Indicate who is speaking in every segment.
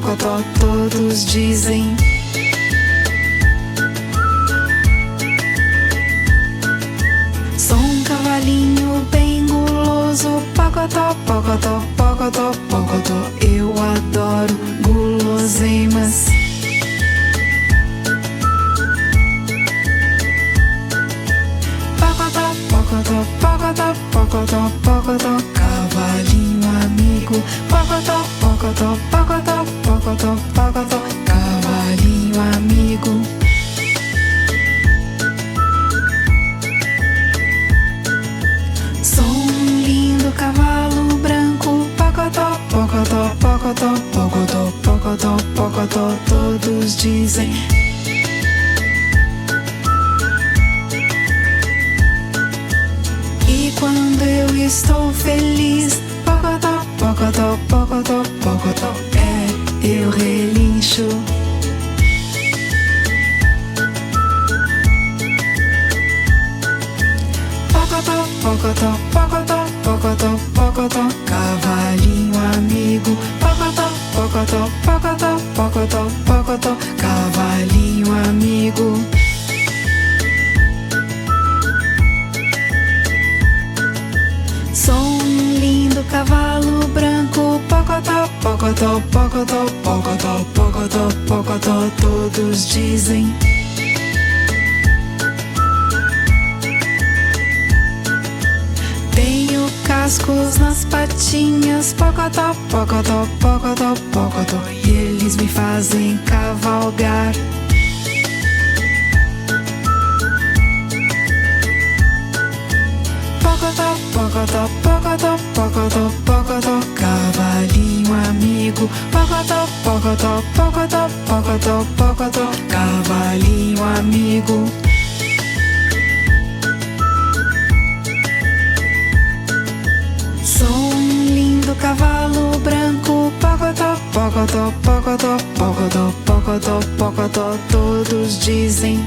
Speaker 1: pocotó, todos dizem. Sou um cavalinho bem guloso, pocotó, pocotó, pocotó, pocotó. Eu adoro guloseimas. Pocotó, pocotó, pocotó, pocotó, pocotó, cavalinho amigo. Pocotó, pocotó, pocotó, pocotó, pocotó, cavalinho amigo. Sou um lindo cavalo branco, pocotó, pocotó, pocotó, pocotó, pocotó, pocotó, todos dizem. E quando eu estou feliz, pocotó, pocotó, pocotó, pocotó, eu relincho. Pocotó, pocotó, pocotó, pocotó, pocotó, cavalinho amigo. Pocotó, pocotó, pocotó, pocotó, pocotó, cavalinho amigo. Sou um lindo cavalo branco, pocotó, pocotó, pocotó, pocotó, pocotó, pocotó, todos dizem. Tenho cascos nas patinhas, pocotó, pocotó, pocotó, pocotó, e eles me fazem cavalgar. Pocotó, pocotó, pocotó, pocotó, pocotó, cavalinho amigo. Pocotó, pocotó, pocotó, pocotó, pocotó, cavalinho amigo. Sou um lindo cavalo branco, pocotó, pocotó, pocotó, pocotó, pocotó, pocotó, todos dizem.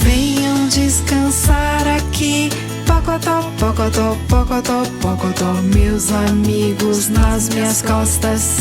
Speaker 1: Venham descansar aqui, pocotó, pocotó, pocotó, pocotó, meus amigos nas minhas costas.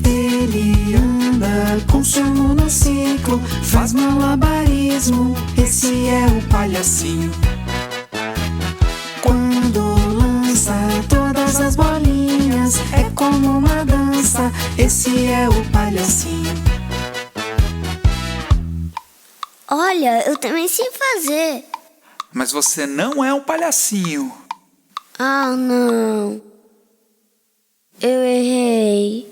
Speaker 1: Ele anda com seu monociclo, faz malabarismo, esse é o palhacinho. Quando lança todas as bolinhas, é como uma dança, esse é o palhacinho.
Speaker 2: Olha, eu também sei fazer.
Speaker 3: Mas você não é um palhacinho.
Speaker 2: Ah, não. Eu errei.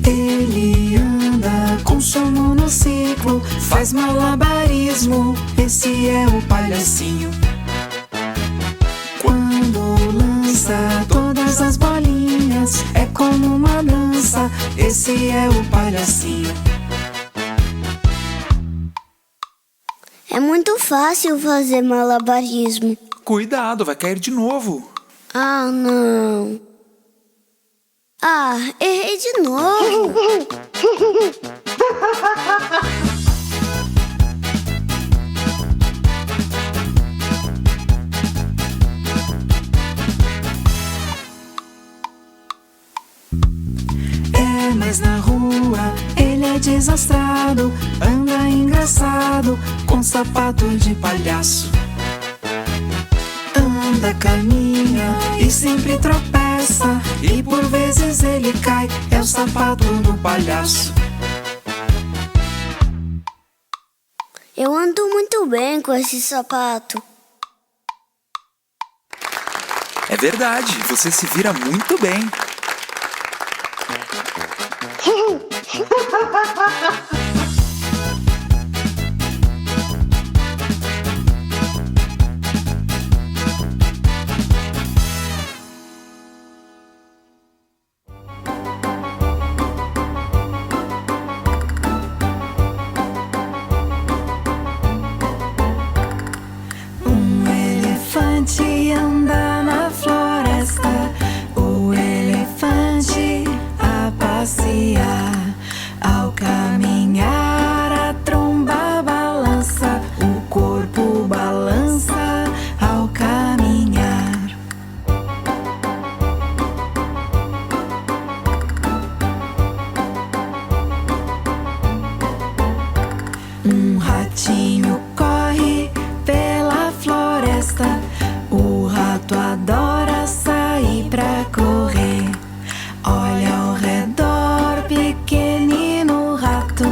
Speaker 1: Ele anda com seu monociclo, faz malabarismo, esse é o palhacinho. Quando lança todas as bolinhas, é como uma dança, esse é o palhacinho.
Speaker 2: É muito fácil fazer malabarismo.
Speaker 3: Cuidado, vai cair de novo.
Speaker 2: Ah, não. Ah, errei de novo.
Speaker 1: Mas na rua ele é desastrado, anda engraçado com sapato de palhaço. Anda, caminha e sempre tropeça, e por vezes ele cai, é o sapato do palhaço.
Speaker 2: Eu ando muito muito bem com esse sapato.
Speaker 3: É verdade, você se vira muito bem.
Speaker 1: Elefante anda na floresta, o elefante a passear. Ao caminhar a tromba balança, o corpo balança ao caminhar. Um ratinho corre pela floresta, o rato adora sair pra correr. Olha ao redor, pequenino rato,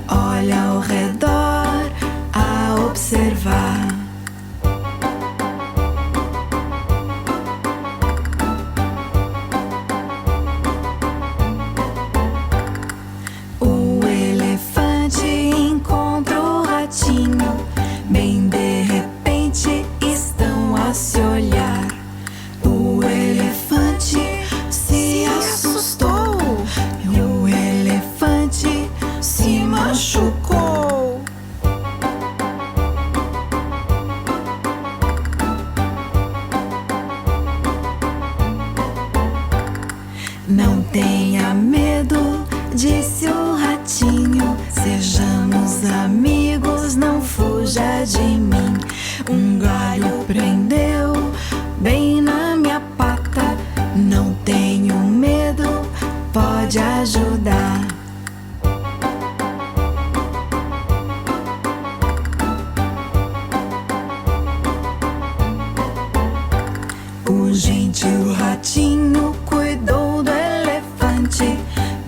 Speaker 1: olha ao redor a observar. O elefante encontra o ratinho, bem de repente estão a se olhar. O elefante se assustou e o elefante se machucou. Não tenha medo, disse o ratinho. Sejamos amigos, não fuja de mim. Um galho prendeu bem na minha pata. Não tenho medo, pode ajudar. O gentil ratinho cuidou do elefante,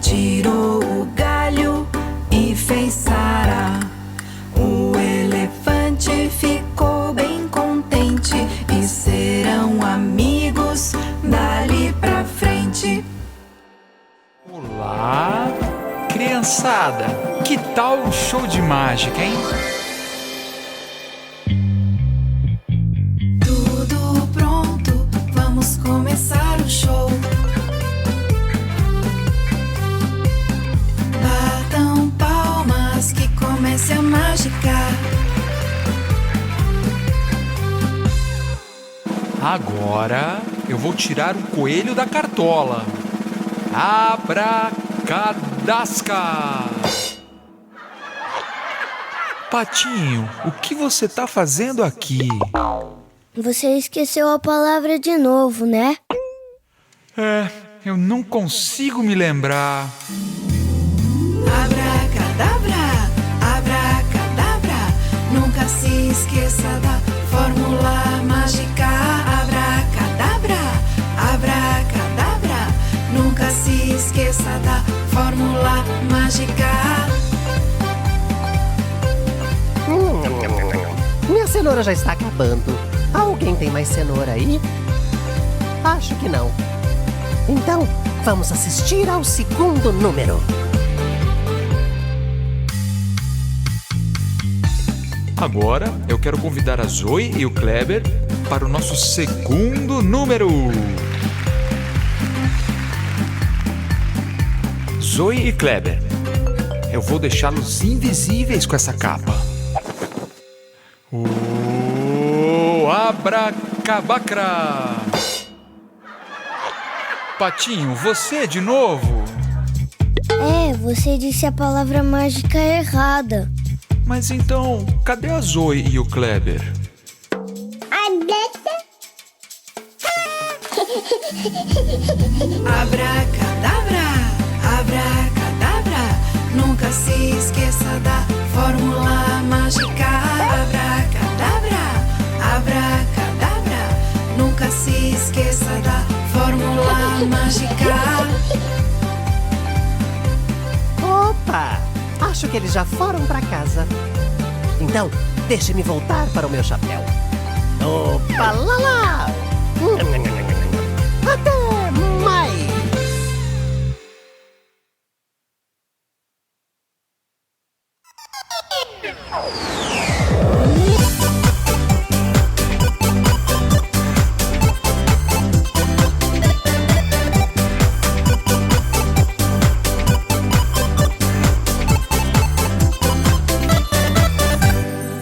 Speaker 1: tirou o galho e fez sarar. O elefante ficou bem contente e serão amigos dali pra frente.
Speaker 3: Olá, criançada! Que tal um show de mágica, hein?
Speaker 1: Tudo pronto, vamos começar o show. Batam palmas que comece a mágica.
Speaker 3: Agora eu vou tirar o coelho da cartola. Abracadasca! Patinho, o que você tá fazendo aqui?
Speaker 2: Você esqueceu a palavra de novo, né?
Speaker 3: Eu não consigo me lembrar.
Speaker 1: Abracadabra, abracadabra, nunca se esqueça da fórmula mágica. Abracadabra, abracadabra, nunca se esqueça da fórmula mágica.
Speaker 4: Minha cenoura já está acabando. Alguém tem mais cenoura aí? Acho que não. Então, vamos assistir ao segundo número.
Speaker 3: Agora eu quero convidar a Zoe e o Kleber para o nosso segundo número. Zoe e Kleber, eu vou deixá-los invisíveis com essa capa. Abracabacra! Patinho, você de novo?
Speaker 2: Você disse a palavra mágica errada.
Speaker 3: Mas então, cadê a Zoe e o Kleber?
Speaker 1: Abracadabra, abracadabra, nunca se esqueça da fórmula mágica. Abracadabra, abracadabra, nunca se esqueça da fórmula mágica.
Speaker 4: Opa! Acho que eles já foram para casa. Então, Deixe-me voltar para o meu chapéu. Opa, lá, lá. Até mais.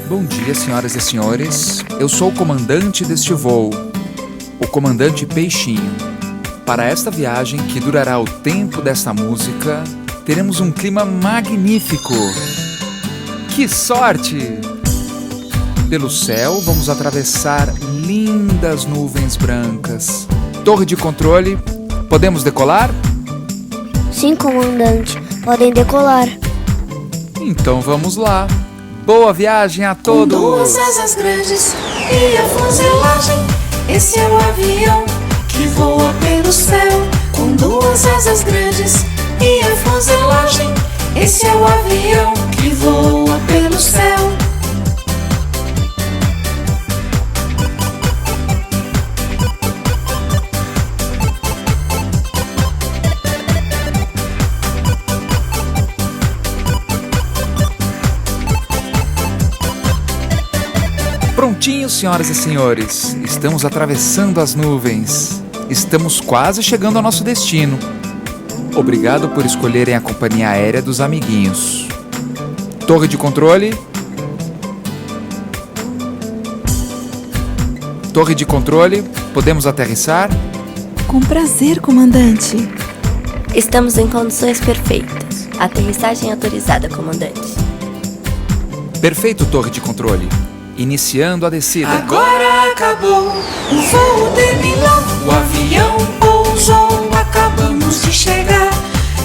Speaker 3: Bom dia, senhoras e senhores. Eu sou o comandante deste voo, o comandante Peixinho. Para esta viagem, que durará o tempo desta música, teremos um clima magnífico. Que sorte! Pelo céu, vamos atravessar lindas nuvens brancas. Torre de controle, podemos decolar?
Speaker 2: Sim, comandante. Podem decolar.
Speaker 3: Então vamos lá. Boa viagem a
Speaker 1: Com
Speaker 3: todos!
Speaker 1: duas asas grandes e a fuselagem, esse é o avião que voa pelo céu. Com duas asas grandes e a fuselagem, esse é o avião que voa pelo céu.
Speaker 3: Prontinho, senhoras e senhores. Estamos atravessando as nuvens. Estamos quase chegando ao nosso destino. Obrigado por escolherem a companhia aérea dos amiguinhos. Torre de controle. Torre de controle. Podemos aterrissar?
Speaker 1: Com prazer, comandante.
Speaker 5: Estamos em condições perfeitas. Aterrissagem autorizada, comandante.
Speaker 3: Perfeito, torre de controle. Iniciando a descida.
Speaker 1: Agora acabou, o voo terminou, o avião pousou, acabamos de chegar.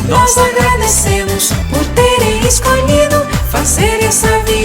Speaker 1: Nós agradecemos por terem escolhido fazer essa viagem.